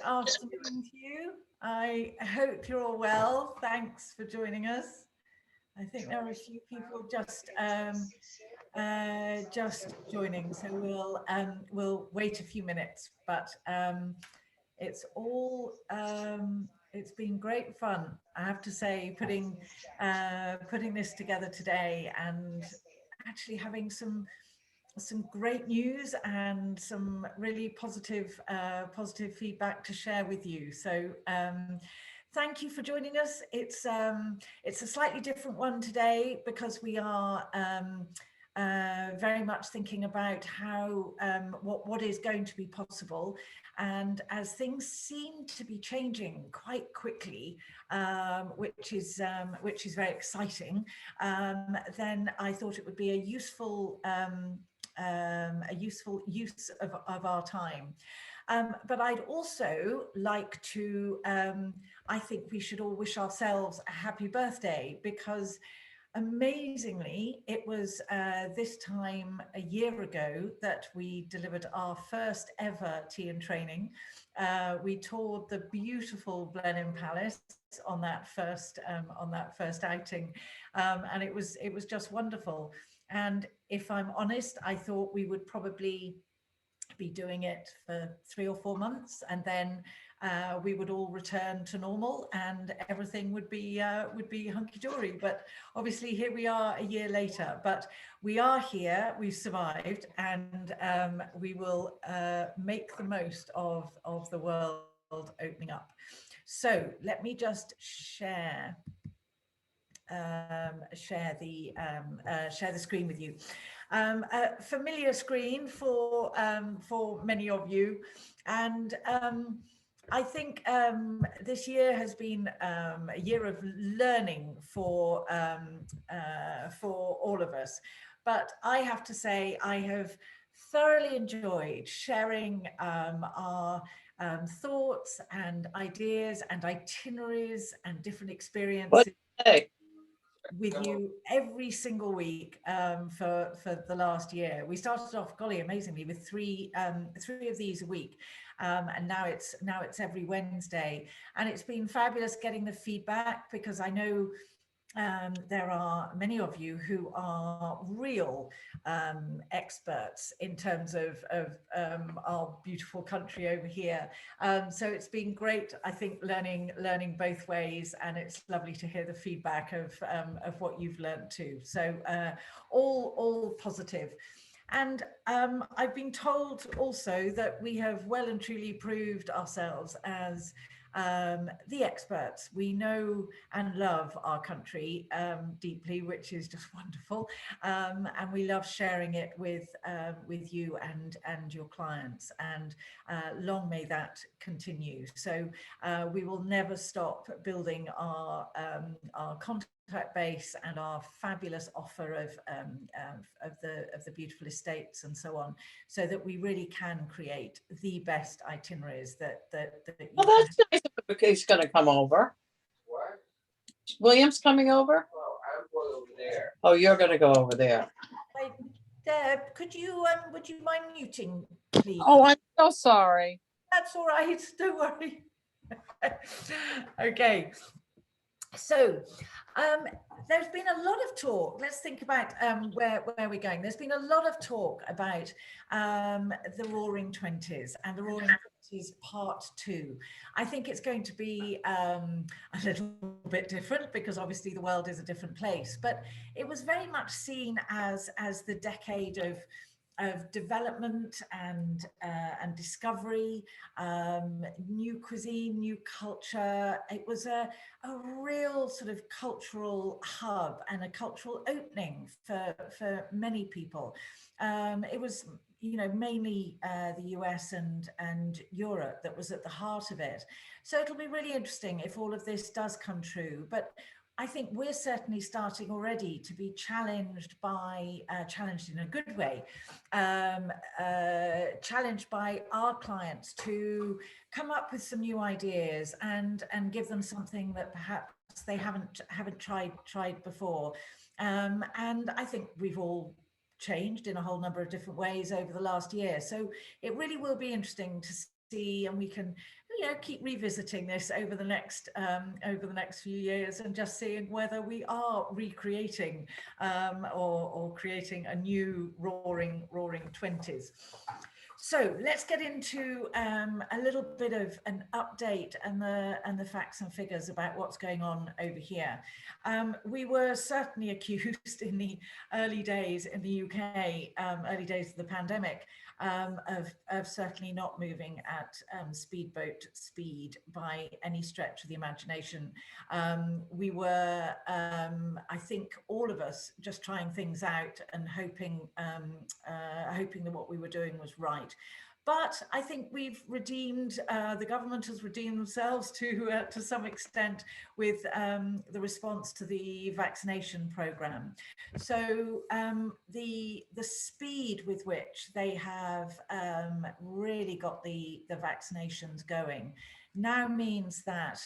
afternoon to you. I hope you're all well. Thanks for joining us. I think there are a few people just joining, so we'll wait a few minutes. But it's all it's been great fun, I have to say, putting this together today, and actually having some great news and some really positive feedback to share with you. So thank you for joining us. It's a slightly different one today because we are very much thinking about how what is going to be possible, and as things seem to be changing quite quickly, which is very exciting, then I thought it would be a useful use of our time. But I'd also like to, I think we should all wish ourselves a happy birthday, because amazingly, it was this time a year ago that we delivered our first ever tea and training. We toured the beautiful Blenheim Palace on that first outing, and it was just wonderful. And if I'm honest, I thought we would probably be doing it for 3 or 4 months, and then we would all return to normal and everything would be hunky-dory. But obviously here we are a year later, but we are here, we've survived, and we will make the most of the world opening up. So let me just share the screen with you. A familiar screen for many of you, and I think this year has been a year of learning for all of us. But I have to say, I have thoroughly enjoyed sharing our thoughts and ideas and itineraries and different experiences with you every single week for the last year. We started off, golly, amazingly, with three of these a week, and now it's every Wednesday, and it's been fabulous getting the feedback, because I know there are many of you who are real experts in terms of our beautiful country over here. So it's been great, I think, learning both ways, and it's lovely to hear the feedback of what you've learned too. So all positive. And I've been told also that we have well and truly proved ourselves as the experts. We know and love our country deeply, which is just wonderful, and we love sharing it with you and your clients, and long may that continue. So we will never stop building our contact base and our fabulous offer of the beautiful estates and so on, so that we really can create the best itineraries that you well, that's nice if he's going to come over. What? William's coming over? Oh, I'm going over there. Oh, you're going to go over there. Wait, Deb, could you would you mind muting, please? Oh, I'm so sorry. That's all right, don't worry. Okay. So there's been a lot of talk. Let's think about where we're going. There's been a lot of talk about the Roaring Twenties and the Roaring Twenties Part 2. I think it's going to be a little bit different, because obviously the world is a different place. But it was very much seen as the decade of development and discovery, new cuisine, new culture. It was a real sort of cultural hub and a cultural opening for many people. It was, you know, mainly the US and Europe that was at the heart of it. So it'll be really interesting if all of this does come true. But I think we're certainly starting already to be challenged in a good way, challenged by our clients to come up with some new ideas and give them something that perhaps they haven't tried before. And I think we've all changed in a whole number of different ways over the last year. So it really will be interesting to see, and we can keep revisiting this over the next few years and just seeing whether we are recreating or creating a new roaring 20s. So let's get into a little bit of an update and the facts and figures about what's going on over here. We were certainly accused in the early days in the UK, early days of the pandemic, of certainly not moving at speedboat speed by any stretch of the imagination. We were, I think, all of us just trying things out and hoping that what we were doing was right. But I think we've redeemed, the government has redeemed themselves to some extent with the response to the vaccination programme. So the speed with which they have really got the vaccinations going now means that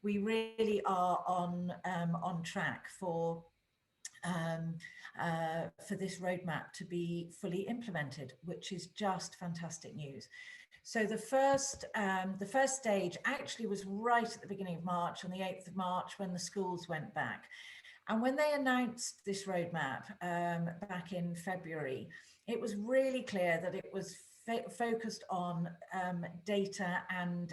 we really are on track for this roadmap to be fully implemented, which is just fantastic news. So the first stage actually was right at the beginning of March, on the 8th of March, when the schools went back. And when they announced this roadmap back in February, it was really clear that it was focused on data and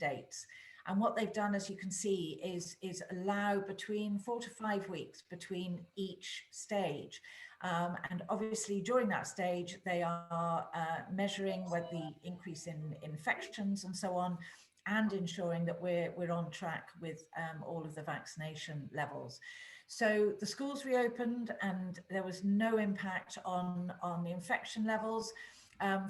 dates. And what they've done, as you can see, is allow between 4 to 5 weeks between each stage. And obviously during that stage, they are measuring whether the increase in infections and so on, and ensuring that we're on track with all of the vaccination levels. So the schools reopened and there was no impact on the infection levels.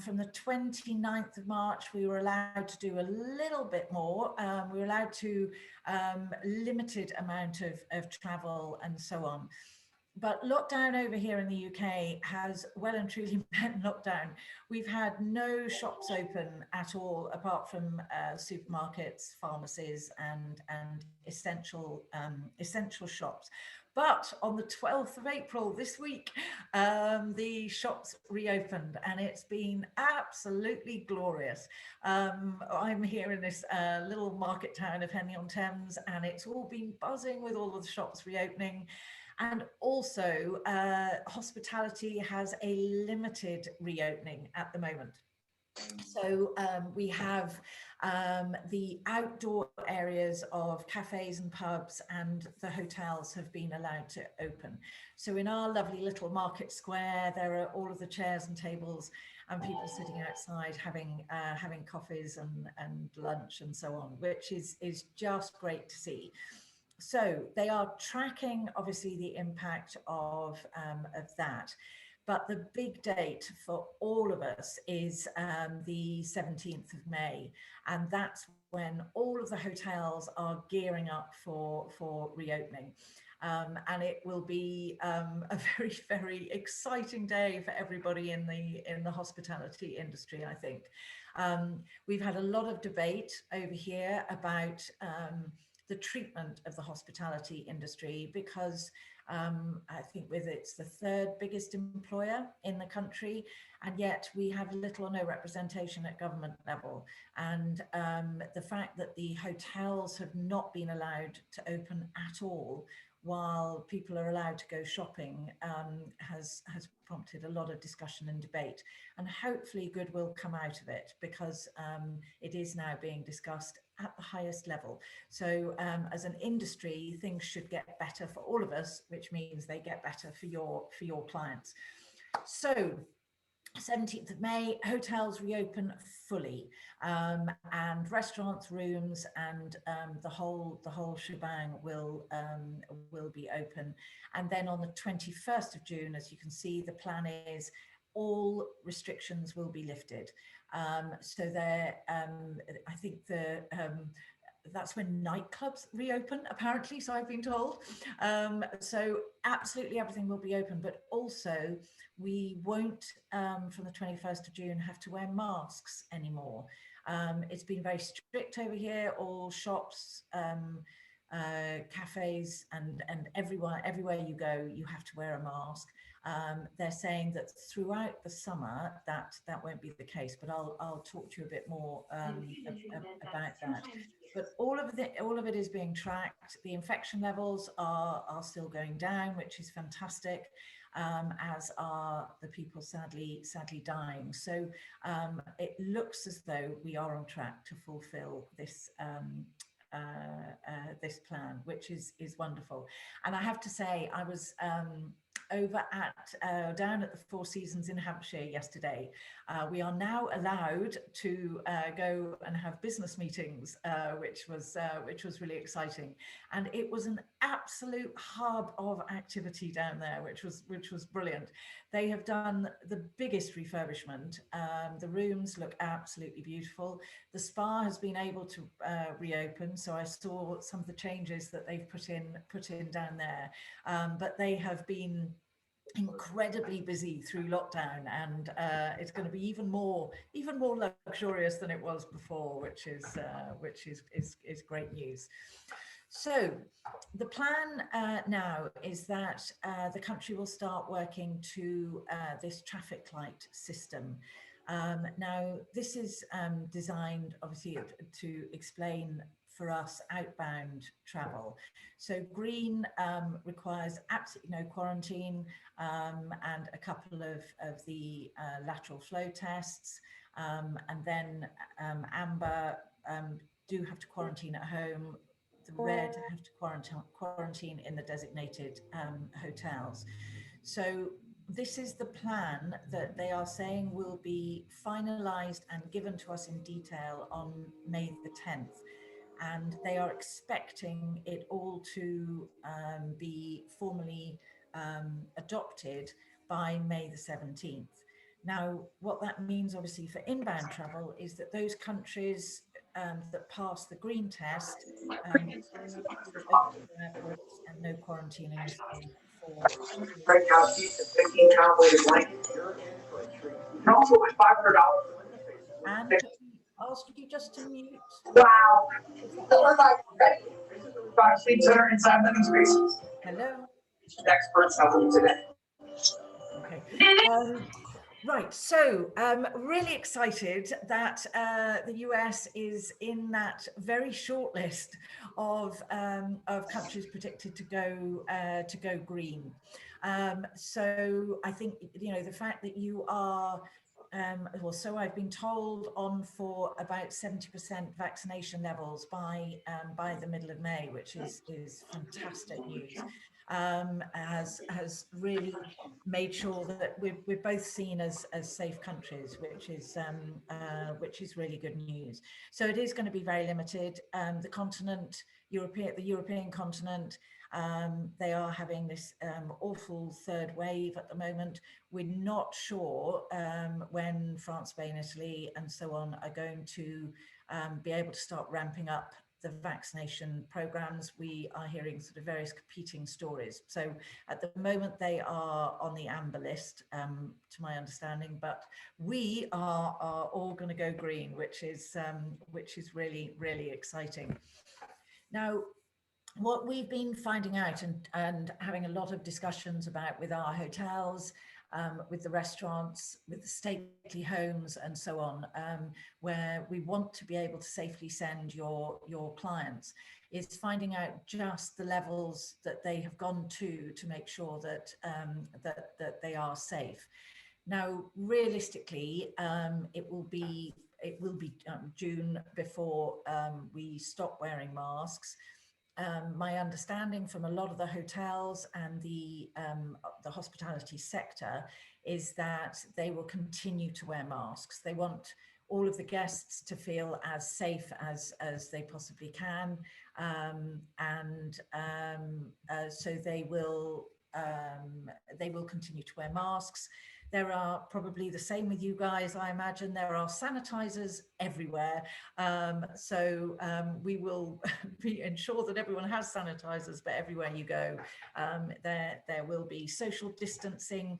From the 29th of March, we were allowed to do a little bit more. We were allowed to limited amount of travel and so on. But lockdown over here in the UK has well and truly meant lockdown. We've had no shops open at all, apart from supermarkets, pharmacies, and essential shops. But on the 12th of April this week, the shops reopened, and it's been absolutely glorious. I'm here in this little market town of Henley-on-Thames, and it's all been buzzing with all of the shops reopening. And also, hospitality has a limited reopening at the moment. So we have the outdoor areas of cafes and pubs, and the hotels have been allowed to open. So in our lovely little market square, there are all of the chairs and tables and people sitting outside having coffees and lunch and so on, which is just great to see. So they are tracking, obviously, the impact of that. But the big date for all of us is the 17th of May. And that's when all of the hotels are gearing up for reopening. And it will be a very, very exciting day for everybody in the hospitality industry, I think. We've had a lot of debate over here about the treatment of the hospitality industry, because I think it's the third biggest employer in the country, and yet we have little or no representation at government level. And the fact that the hotels have not been allowed to open at all while people are allowed to go shopping has prompted a lot of discussion and debate, and hopefully good will come out of it, because it is now being discussed at the highest level. So as an industry, things should get better for all of us, which means they get better for your clients. So 17th of May, hotels reopen fully, and restaurants, rooms, and the whole shebang will be open. And then on the 21st of June, as you can see, the plan is all restrictions will be lifted. So there, I think that's when nightclubs reopen, apparently, so I've been told. So absolutely everything will be open, but also we won't, from the 21st of June, have to wear masks anymore. It's been very strict over here. All shops, cafes, and everywhere you go, you have to wear a mask. They're saying that throughout the summer that won't be the case, but I'll talk to you a bit more about that. But all of it is being tracked. The infection levels are still going down, which is fantastic, as are the people sadly dying. So it looks as though we are on track to fulfil this this plan, which is wonderful. And I have to say, I was over at down at the Four Seasons in Hampshire yesterday. We are now allowed to go and have business meetings, which was really exciting, and it was an absolute hub of activity down there, which was brilliant. They have done the biggest refurbishment. The rooms look absolutely beautiful. The spa has been able to reopen, so I saw some of the changes that they've put in down there. But they have been incredibly busy through lockdown, and it's going to be even more luxurious than it was before, which is great news. So the plan now is that the country will start working to this traffic light system. Now, this is designed, obviously, to explain for us outbound travel. So green requires absolutely no quarantine, and a couple of the lateral flow tests, and then amber do have to quarantine at home. The red have to quarantine in the designated hotels. So this is the plan that they are saying will be finalized and given to us in detail on May the 10th. And they are expecting it all to be formally adopted by May the 17th. Now, what that means, obviously, for inbound travel is that those countries that pass the green test open airports and no quarantining is for. Right now, she's a 15-pound weighted blanket. You can also put $500. And could I ask you just to mute? Wow. Is that So better? we're like, ready? 5 seats that are inside living spaces. Hello? Experts helping you today. Okay. Right, so really excited that the US is in that very short list of countries predicted to go green. So I think, you know, the fact that you are well, so I've been told, on for about 70% vaccination levels by the middle of May, which is fantastic news. Has really made sure that we're both seen as safe countries, which is really good news. So it is going to be very limited. The continent, the European continent, they are having this awful third wave at the moment. We're not sure when France, Spain, Italy, and so on are going to be able to start ramping up the vaccination programs. We are hearing sort of various competing stories. So at the moment they are on the amber list, to my understanding, but we are all going to go green, which is really, really exciting. Now, what we've been finding out and having a lot of discussions about with our hotels, with the restaurants, with the stately homes and so on, where we want to be able to safely send your clients, is finding out just the levels that they have gone to make sure that that they are safe. Now, realistically, it will be June before we stop wearing masks. My understanding from a lot of the hotels and the hospitality sector is that they will continue to wear masks. They want all of the guests to feel as safe as they possibly can, so they will continue to wear masks. There are probably the same with you guys, I imagine. There are sanitizers everywhere. So we will ensure that everyone has sanitizers, but everywhere you go, there will be social distancing,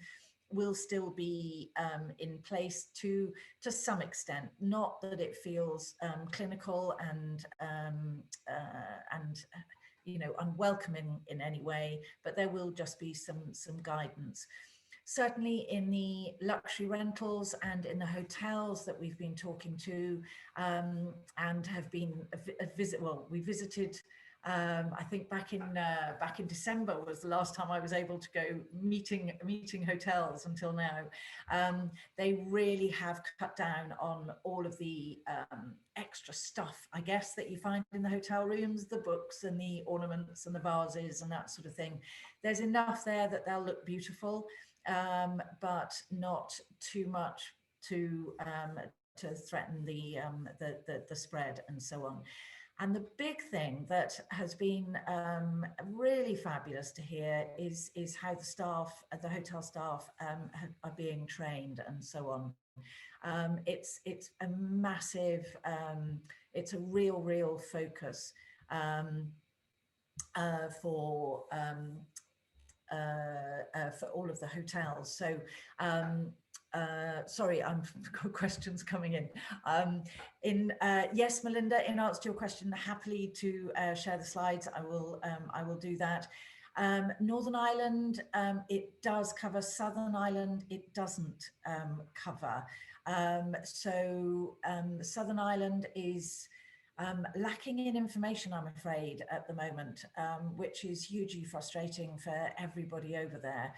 will still be in place to some extent. Not that it feels clinical and you know, unwelcoming in any way, but there will just be some guidance. certainly in the luxury rentals and in the hotels that we've been talking to, and have been we visited. I think back in December was the last time I was able to go meeting hotels until now. They really have cut down on all of the extra stuff, I guess, that you find in the hotel rooms, the books and the ornaments and the vases and that sort of thing. There's enough there that they'll look beautiful, but not too much to threaten the spread and so on. And the big thing that has been really fabulous to hear is how the hotel staff are being trained and so on. It's a massive, it's a real focus for all of the hotels. So sorry, questions coming in. Yes, Melinda, in answer to your question, happily to share the slides. I will do that. Northern Ireland, it does cover. Southern Ireland, it doesn't cover. Southern Ireland is lacking in information, I'm afraid, at the moment, which is hugely frustrating for everybody over there.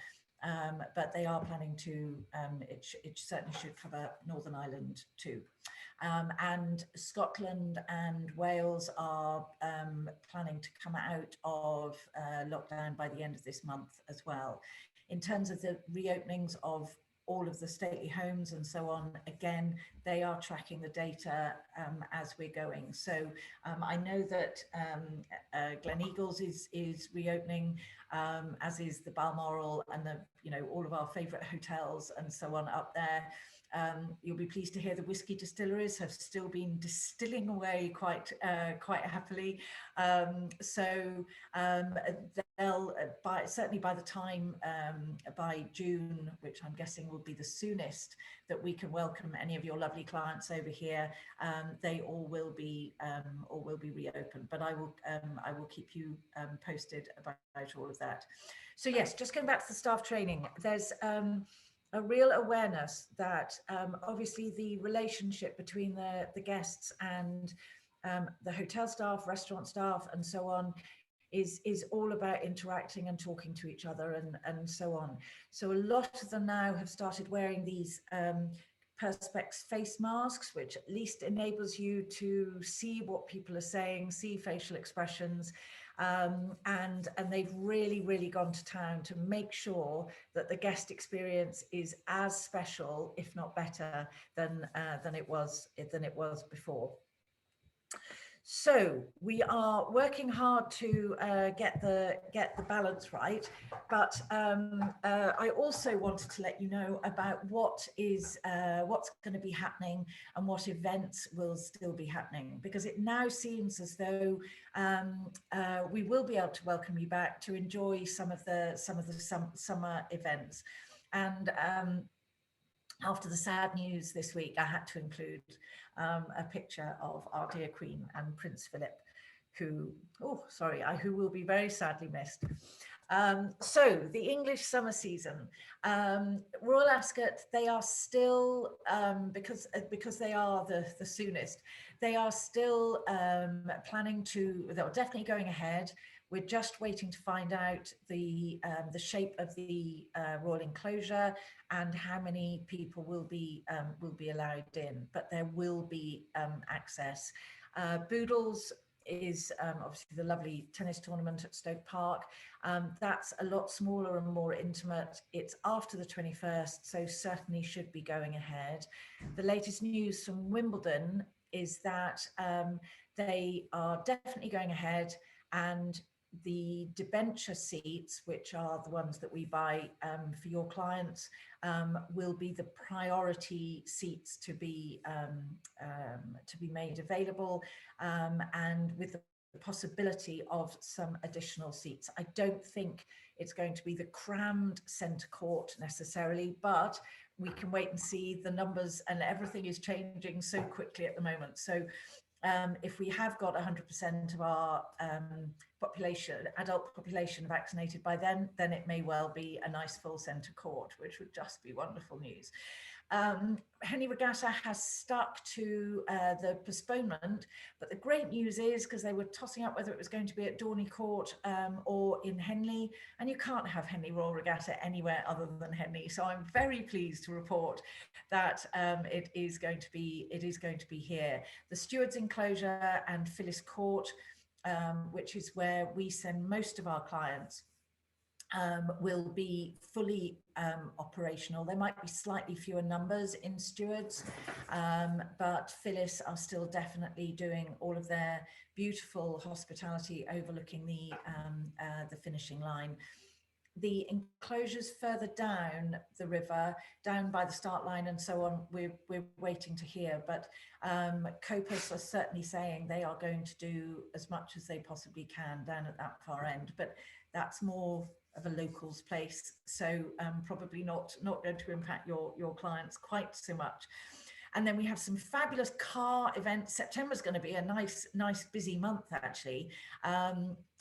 But they are planning to, it certainly should cover Northern Ireland too. And Scotland and Wales are planning to come out of lockdown by the end of this month as well. In terms of the reopenings of all of the stately homes and so on, again, they are tracking the data as we're going. So I know that Gleneagles is reopening, as is the Balmoral and all of our favourite hotels and so on up there. You'll be pleased to hear the whiskey distilleries have still been distilling away quite happily. They'll certainly by the time by June, which I'm guessing will be the soonest that we can welcome any of your lovely clients over here, they all will be reopened. But I will keep you posted about all of that. So yes, just going back to the staff training, there's a real awareness that obviously the relationship between the guests and the hotel staff, restaurant staff, and so on is all about interacting and talking to each other and so on. So a lot of them now have started wearing these Perspex face masks, which at least enables you to see what people are saying, see facial expressions. And they've really gone to town to make sure that the guest experience is as special, if not better, than it was before. So we are working hard to get the balance right, but I also wanted to let you know about what's going to be happening and what events will still be happening, because it now seems as though we will be able to welcome you back to enjoy some of the summer events. And after the sad news this week, I had to include a picture of our dear Queen and Prince Philip, who will be very sadly missed. So the English summer season, Royal Ascot, they are still, because they are the soonest, they are still planning to, they're definitely going ahead. We're just waiting to find out the shape of the royal enclosure and how many people will be allowed in, but there will be access. Boodles is obviously the lovely tennis tournament at Stoke Park. That's a lot smaller and more intimate. It's after the 21st, so certainly should be going ahead. The latest news from Wimbledon is that they are definitely going ahead, and the debenture seats, which are the ones that we buy for your clients, will be the priority seats to be made available, and with the possibility of some additional seats. I don't think it's going to be the crammed centre court necessarily, but we can wait and see. The numbers and everything is changing so quickly at the moment. So if we have got 100% of our adult population vaccinated by then it may well be a nice full centre court, which would just be wonderful news. Henley Regatta has stuck to the postponement, but the great news is, because they were tossing up whether it was going to be at Dorney Court or in Henley, and you can't have Henley Royal Regatta anywhere other than Henley. So I'm very pleased to report that it is going to be here. The Stewards Enclosure and Phyllis Court, which is where we send most of our clients, will be fully operational. There might be slightly fewer numbers in Stewards, but Phyllis are still definitely doing all of their beautiful hospitality overlooking the finishing line. The enclosures further down the river, down by the start line and so on, we're waiting to hear, but Copus are certainly saying they are going to do as much as they possibly can down at that far end, but that's more of a locals place, so probably not going to impact your clients quite so much. And then we have some fabulous car events. September's going to be a nice busy month actually,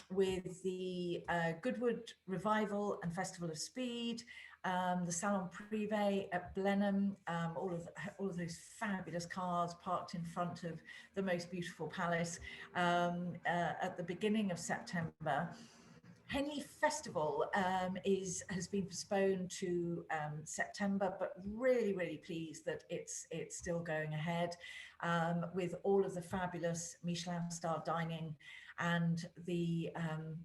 with the Goodwood Revival and Festival of Speed, the Salon Privé at Blenheim, all of those fabulous cars parked in front of the most beautiful palace at the beginning of September. Henley Festival has been postponed to September, but really pleased that it's still going ahead with all of the fabulous Michelin star dining and the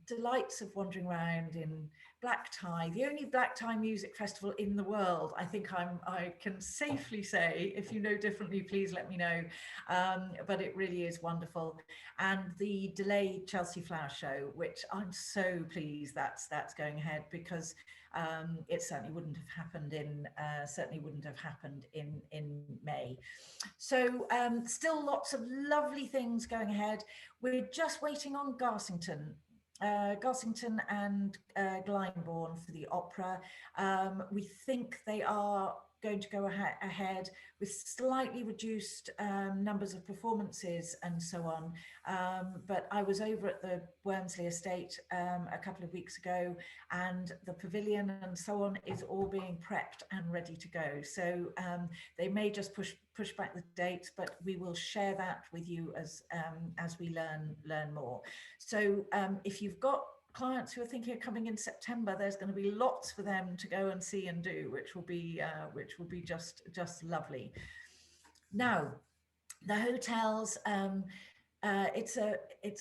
delights of wandering around in black tie, the only black tie music festival in the world. I think I can safely say, if you know differently, please let me know. But it really is wonderful. And the delayed Chelsea Flower Show, which I'm so pleased that's going ahead, because it certainly wouldn't have happened in May. So still lots of lovely things going ahead. We're just waiting on Garsington and Glyndebourne for the opera. We think they are going to go ahead with slightly reduced numbers of performances and so on. But I was over at the Wormsday Estate a couple of weeks ago, and the pavilion and so on is all being prepped and ready to go. So they may just push back the dates, but we will share that with you as we learn more. So if you've got clients who are thinking of coming in September, there's going to be lots for them to go and see and do, which will be just lovely. Now, the hotels, it's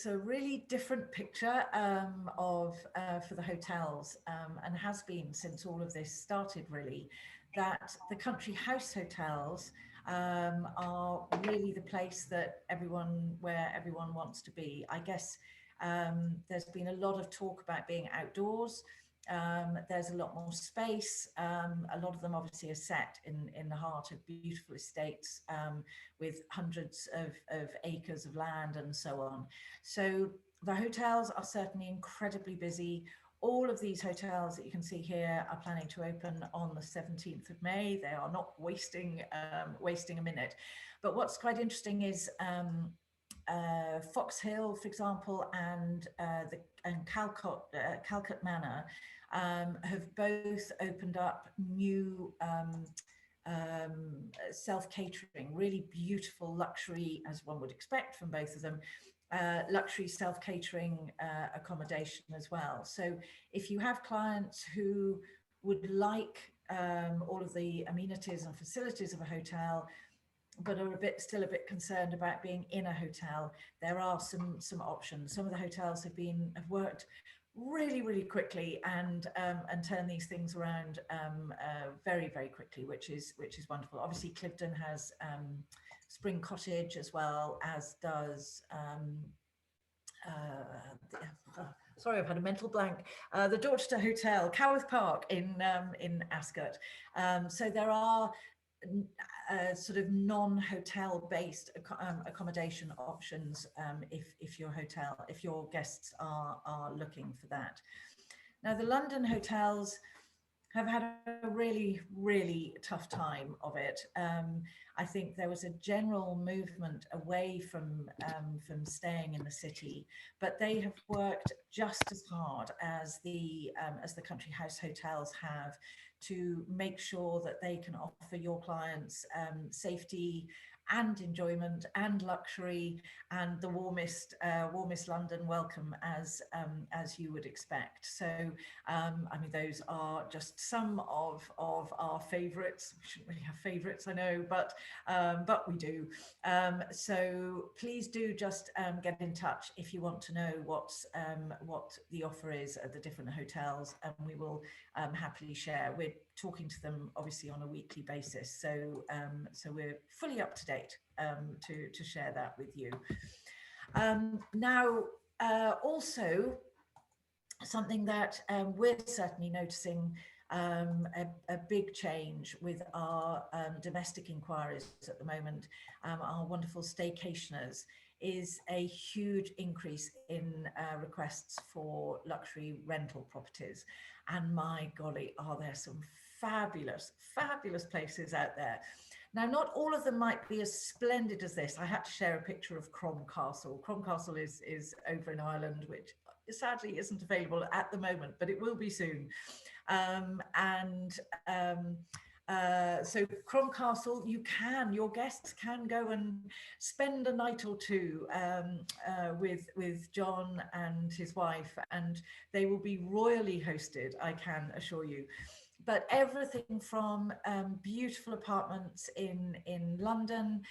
a really different picture for the hotels, and has been since all of this started, really, that the country house hotels are really the place where everyone wants to be. I guess there's been a lot of talk about being outdoors. There's a lot more space. A lot of them obviously are set in the heart of beautiful estates with hundreds of acres of land and so on. So the hotels are certainly incredibly busy. All of these hotels that you can see here are planning to open on the 17th of May. They are not wasting a minute. But what's quite interesting is Fox Hill, for example, and Calcott Manor have both opened up new self-catering, really beautiful luxury, as one would expect from both of them, luxury self-catering accommodation as well. So if you have clients who would like all of the amenities and facilities of a hotel, but are still a bit concerned about being in a hotel, there are some options. Some of the hotels have worked really quickly and turn these things around very quickly, which is wonderful. Obviously Clifton has Spring Cottage, as well as does sorry, I've had a mental blank. The Dorchester Hotel, Coworth Park in Ascot. So there are sort of non-hotel based accommodation options if your guests are looking for that. Now the London hotels, have had a really tough time of it. I think there was a general movement away from staying in the city, but they have worked just as hard as the country house hotels have to make sure that they can offer your clients safety and enjoyment and luxury and the warmest London welcome as you would expect. So I mean, those are just some of our favourites. We shouldn't really have favourites, I know, but we do. So please do just get in touch if you want to know what the offer is at the different hotels, and we will happily share. We're talking to them obviously on a weekly basis, so so we're fully up to date to share that with you. Now, also something that we're certainly noticing a big change with our domestic inquiries at the moment, our wonderful staycationers, is a huge increase in requests for luxury rental properties. And my golly, are there some fabulous places out there. Now, not all of them might be as splendid as this. I had to share a picture of Crom Castle. Crom Castle is over in Ireland, which sadly isn't available at the moment, but it will be soon. So Crom Castle, your guests can go and spend a night or two with John and his wife, and they will be royally hosted, I can assure you. But everything from beautiful apartments in London,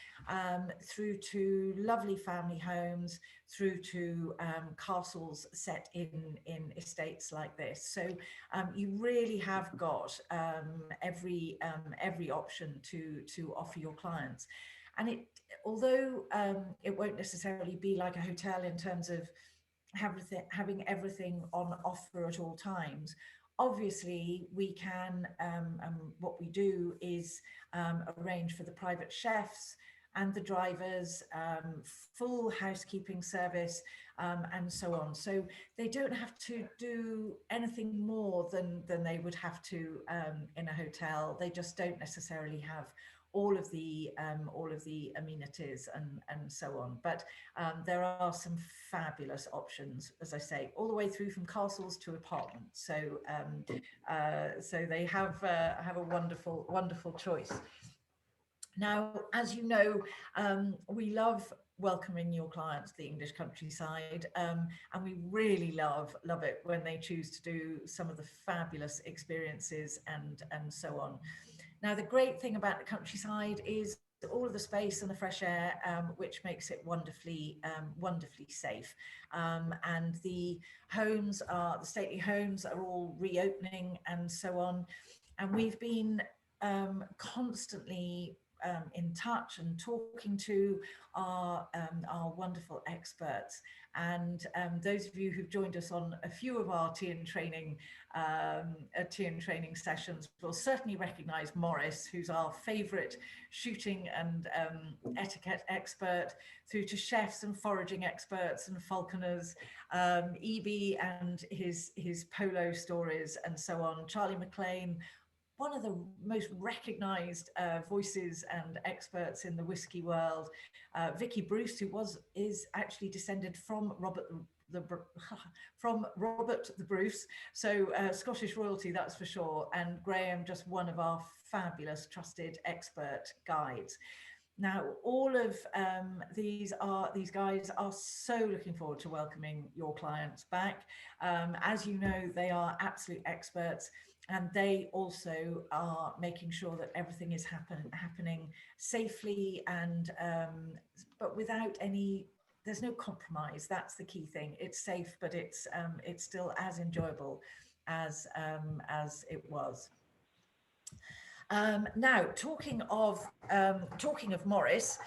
through to lovely family homes, through to castles set in estates like this. So you really have got every option to offer your clients. And although it won't necessarily be like a hotel in terms of having everything on offer at all times, obviously we can, what we do is arrange for the private chefs and the drivers, full housekeeping service, and so on. So they don't have to do anything more than they would have to in a hotel. They just don't necessarily have all of the amenities and so on. But there are some fabulous options, as I say, all the way through from castles to apartments. So so they have a wonderful choice. Now, as you know, we love welcoming your clients to the English countryside, and we really love it when they choose to do some of the fabulous experiences and so on. Now, the great thing about the countryside is all of the space and the fresh air, which makes it wonderfully safe. And the stately homes are all reopening and so on. And we've been constantly in touch and talking to our wonderful experts. And those of you who've joined us on a few of our tea and training sessions will certainly recognise Maurice, who's our favourite shooting and etiquette expert, through to chefs and foraging experts and falconers, E.B. and his polo stories and so on, Charlie McLean, one of the most recognised voices and experts in the whisky world, Vicky Bruce, who is actually descended from Robert the Bruce, so Scottish royalty, that's for sure, and Graham, just one of our fabulous trusted expert guides. Now, all of these guys are so looking forward to welcoming your clients back. As you know, they are absolute experts, and they also are making sure that everything is happening safely and but without there's no compromise. That's the key thing. It's safe, but it's still as enjoyable as it was. Now, talking of Maurice,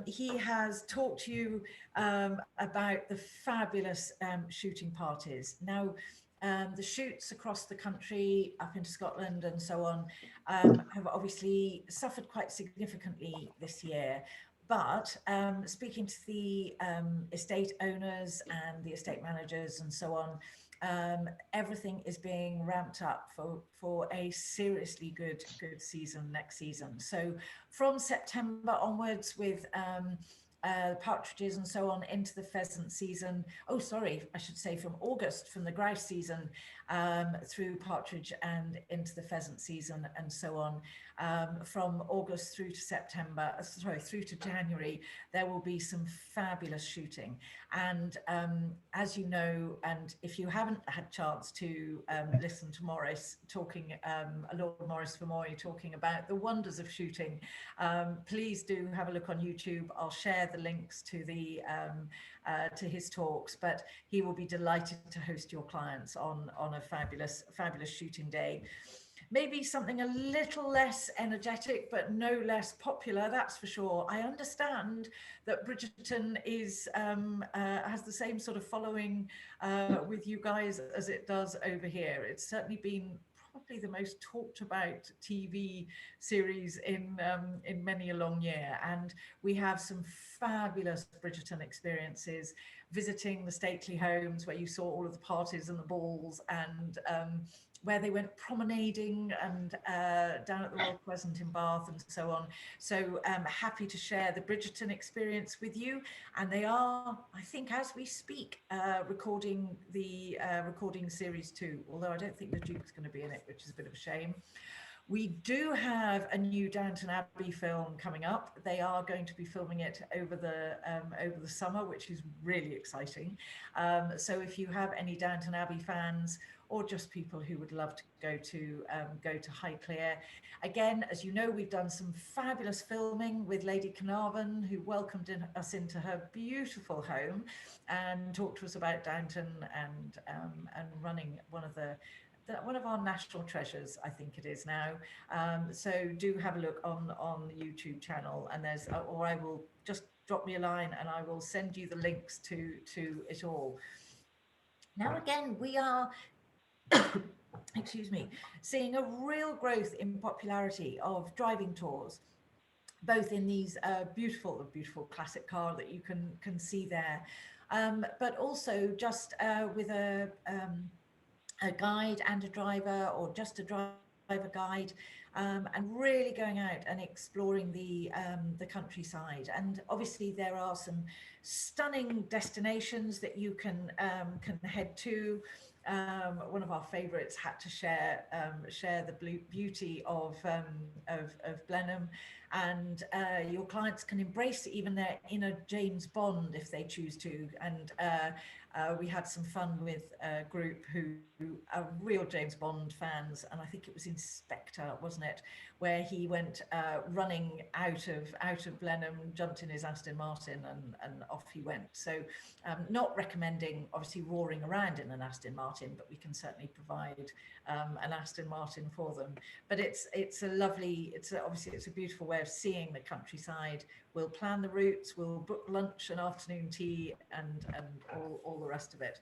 he has talked to you about the fabulous shooting parties. Now, the shoots across the country, up into Scotland and so on, have obviously suffered quite significantly this year. But speaking to the estate owners and the estate managers and so on, everything is being ramped up for a seriously good season next season. So from September onwards, with partridges and so on, into the pheasant season. Oh, sorry, I should say from August, from the grouse season through partridge and into the pheasant season and so on. From August through to September, through to January, there will be some fabulous shooting. And as you know, and if you haven't had chance to listen to Maurice talking, Lord Maurice Vermoy talking about the wonders of shooting, please do have a look on YouTube. I'll share the links to the to his talks, but he will be delighted to host your clients on a fabulous shooting day. Maybe something a little less energetic, but no less popular, that's for sure. I understand that Bridgerton is has the same sort of following with you guys as it does over here. It's certainly been probably the most talked about TV series in many a long year, and we have some fabulous Bridgerton experiences, visiting the stately homes where you saw all of the parties and the balls, and where they went promenading, and down at the Royal Crescent in Bath and so on. So happy to share the Bridgerton experience with you. And they are, I think, as we speak, recording series 2, although I don't think the Duke's going to be in it, which is a bit of a shame. We do have a new Downton Abbey film coming up. They are going to be filming it over the summer, which is really exciting. So if you have any Downton Abbey fans, or just people who would love to go to Highclere. Again, as you know, we've done some fabulous filming with Lady Carnarvon, who welcomed us into her beautiful home and talked to us about Downton, and running one of our national treasures, I think it is now. So do have a look on the YouTube channel, and there's, or I will just drop me a line and I will send you the links to it all. Now, again, we are excuse me, seeing a real growth in popularity of driving tours, both in these beautiful classic car that you can see there, but also just with a guide and a driver, or just a driver guide, and really going out and exploring the countryside. And obviously there are some stunning destinations that you can head to. One of our favourites had to share the beauty of Blenheim, and your clients can embrace even their inner James Bond if they choose to. And we had some fun with a group who are real James Bond fans, and I think it was Inspector, wasn't it, where he went running out of Blenheim, jumped in his Aston Martin, and off he went. So not recommending obviously roaring around in an Aston Martin, but we can certainly provide an Aston Martin for them. But it's a lovely, obviously it's a beautiful way of seeing the countryside. We'll plan the routes, we'll book lunch and afternoon tea, and all the rest of it.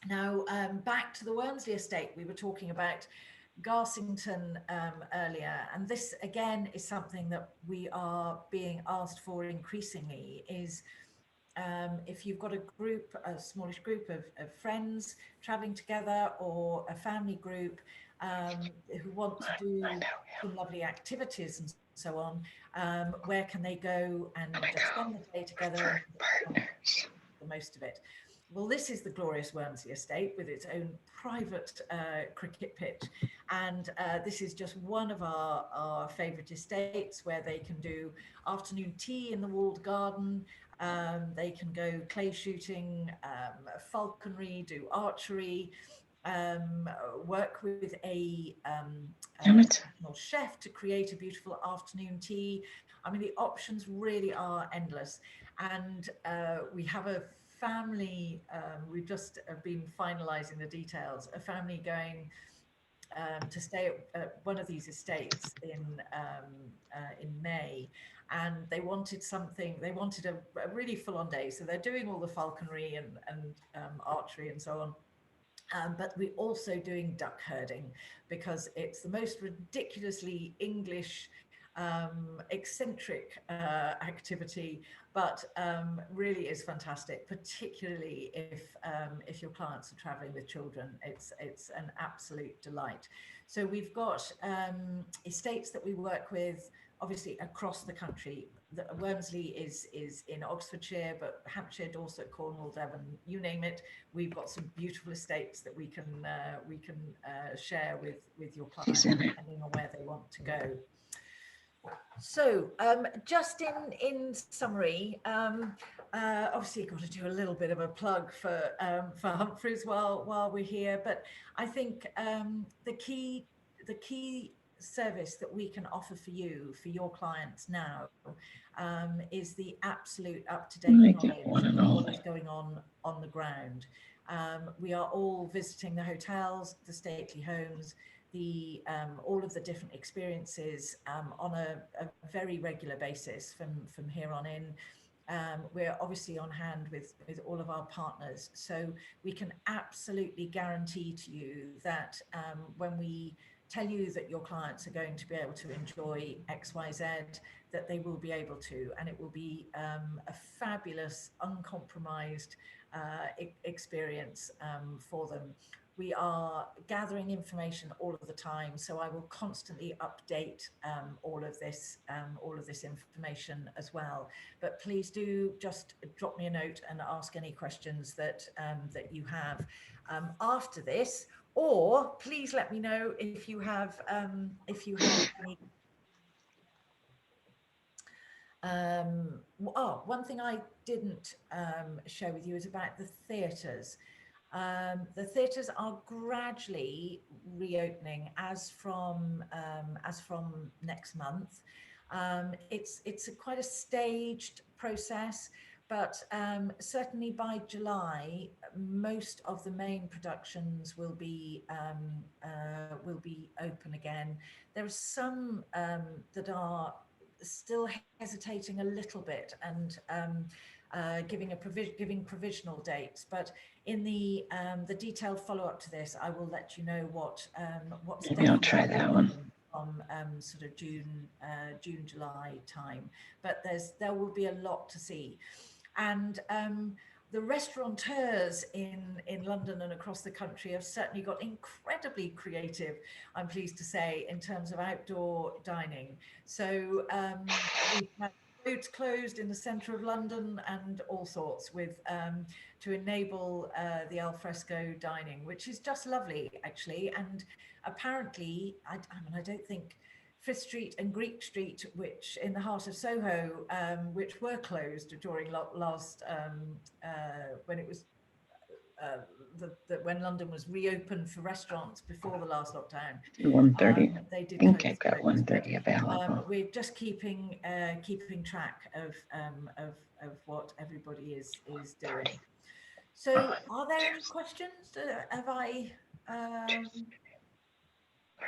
Now, back to the Wormsday Estate. We were talking about Garsington earlier, and this again is something that we are being asked for increasingly, is if you've got a smallish group of friends traveling together, or a family group who want to do some lovely activities and so on, where can they go and just spend the day together and make the most of it? Well, this is the glorious Wormsday Estate with its own private cricket pitch. And this is just one of our favourite estates, where they can do afternoon tea in the walled garden. They can go clay shooting, falconry, do archery, work with a professional chef to create a beautiful afternoon tea. I mean, the options really are endless. And we have a family, we've just been finalizing the details, a family going to stay at one of these estates in May, and they wanted a really full-on day. So they're doing all the falconry and archery and so on. But we're also doing duck herding, because it's the most ridiculously English eccentric activity, but really is fantastic, particularly if your clients are traveling with children. It's an absolute delight. So we've got estates that we work with, obviously across the country. Wormsday is in Oxfordshire, but Hampshire, Dorset, Cornwall, Devon, you name it. We've got some beautiful estates that we can share with your clients, depending on where they want to go. So just in summary, obviously you've got to do a little bit of a plug for Humphreys while we're here, but I think the key service that we can offer for you, for your clients now, is the absolute up-to-date knowledge of what is going on the ground. We are all visiting the hotels, the stately homes, all of the different experiences on a very regular basis from here on in. We're obviously on hand with all of our partners, so we can absolutely guarantee to you that when we tell you that your clients are going to be able to enjoy XYZ, that they will be able to, and it will be a fabulous, uncompromised experience for them. We are gathering information all of the time, so I will constantly update all of this information as well. But please do just drop me a note and ask any questions that you have after this, or please let me know if you have any. One thing I didn't share with you is about the theatres. The theatres are gradually reopening as from next month. It's quite a staged process, but certainly by July, most of the main productions will be open again. There are some that are still hesitating a little bit and giving provisional dates, but in the detailed follow-up to this, I will let you know what's maybe I'll try that one from sort of June, July time. But there will be a lot to see, and the restaurateurs in London and across the country have certainly got incredibly creative, I'm pleased to say, in terms of outdoor dining. So we've had roads closed in the centre of London and all sorts with to enable the alfresco dining, which is just lovely actually. And apparently, I mean, I don't think Frith Street and Greek Street, which in the heart of Soho, which were closed during last when it was when London was reopened for restaurants before the last lockdown. 1:30. They did. I think I've got 1:30 available. We're just keeping track of what everybody is doing. So, are there any questions? Have I?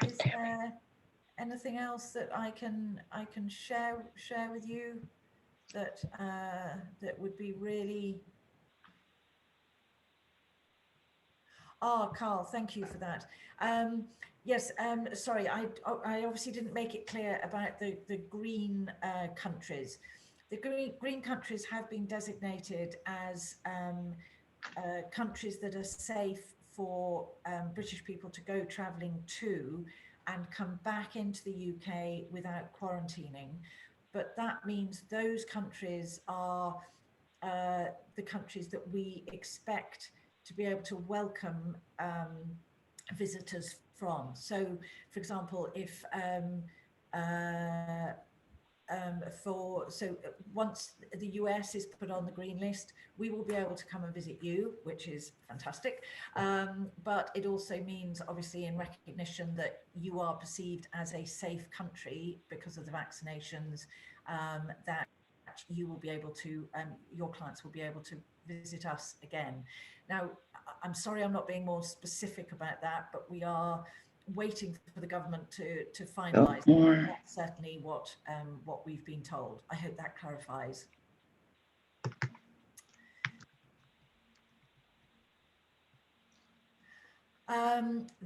Is there anything else that I can share with you that that would be really? Carl, thank you for that. Yes, sorry, I obviously didn't make it clear about the green countries. The green countries have been designated as countries that are safe for British people to go travelling to and come back into the UK without quarantining. But that means those countries are the countries that we expect to be able to welcome visitors from. So, for example, if once the US is put on the green list, we will be able to come and visit you, which is fantastic. But it also means, obviously, in recognition that you are perceived as a safe country because of the vaccinations, that you will be able to, your clients will be able to visit us again. Now, I'm sorry I'm not being more specific about that, but we are waiting for the government to finalise. That's certainly what we've been told. I hope that clarifies.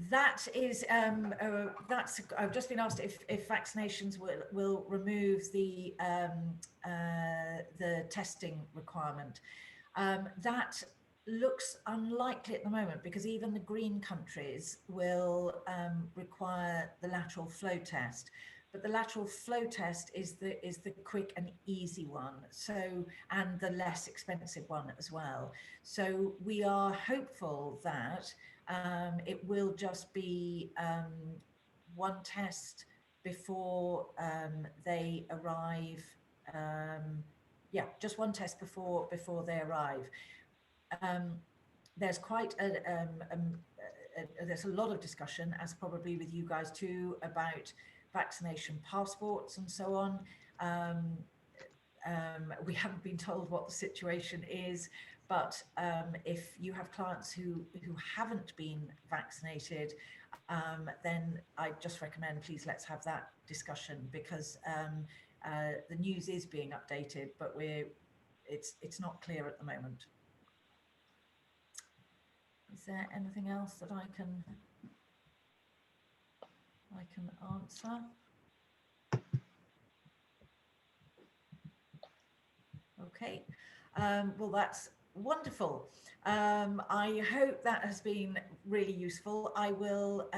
That is, that's, I've just been asked if vaccinations will remove the testing requirement. That looks unlikely at the moment, because even the green countries will require the lateral flow test. But the lateral flow test is the quick and easy one, so, and the less expensive one as well. So we are hopeful that it will just be one test before they arrive. Yeah, just one test before they arrive. There's quite there's a lot of discussion, as probably with you guys too, about vaccination passports and so on. We haven't been told what the situation is, but if you have clients who haven't been vaccinated, then I just recommend, please let's have that discussion, because the news is being updated, but it's not clear at the moment. Is there anything else that I can answer? Okay, well, that's wonderful. I hope that has been really useful. I will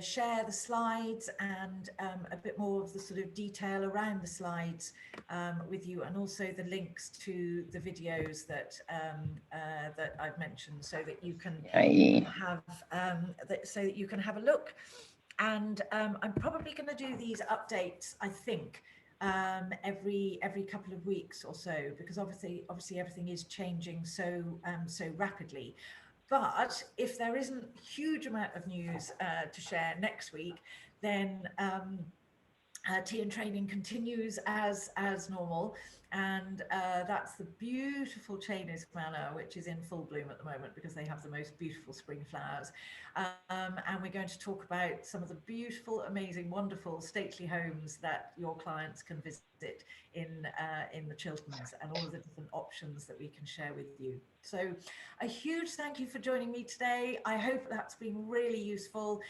share the slides and a bit more of the sort of detail around the slides with you, and also the links to the videos that that I've mentioned, so that you can have so that you can have a look. And I'm probably going to do these updates, I think, every couple of weeks or so, because obviously everything is changing so rapidly. But if there isn't a huge amount of news to share next week, then tea and training continues as normal, and that's the beautiful Cheney's Manor, which is in full bloom at the moment, because they have the most beautiful spring flowers. And we're going to talk about some of the beautiful, amazing, wonderful, stately homes that your clients can visit in the Chilterns, and all of the different options that we can share with you. So a huge thank you for joining me today. I hope that's been really useful.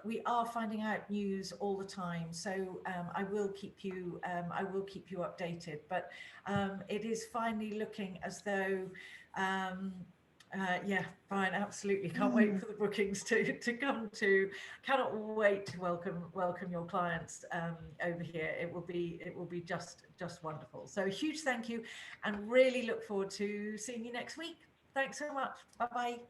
We are finding out news all the time, so I will keep you updated. But it is finally looking as though yeah, fine, absolutely. Can't wait for the bookings to come to. Cannot wait to welcome your clients over here. It will be just wonderful. So a huge thank you, and really look forward to seeing you next week. Thanks so much. Bye bye.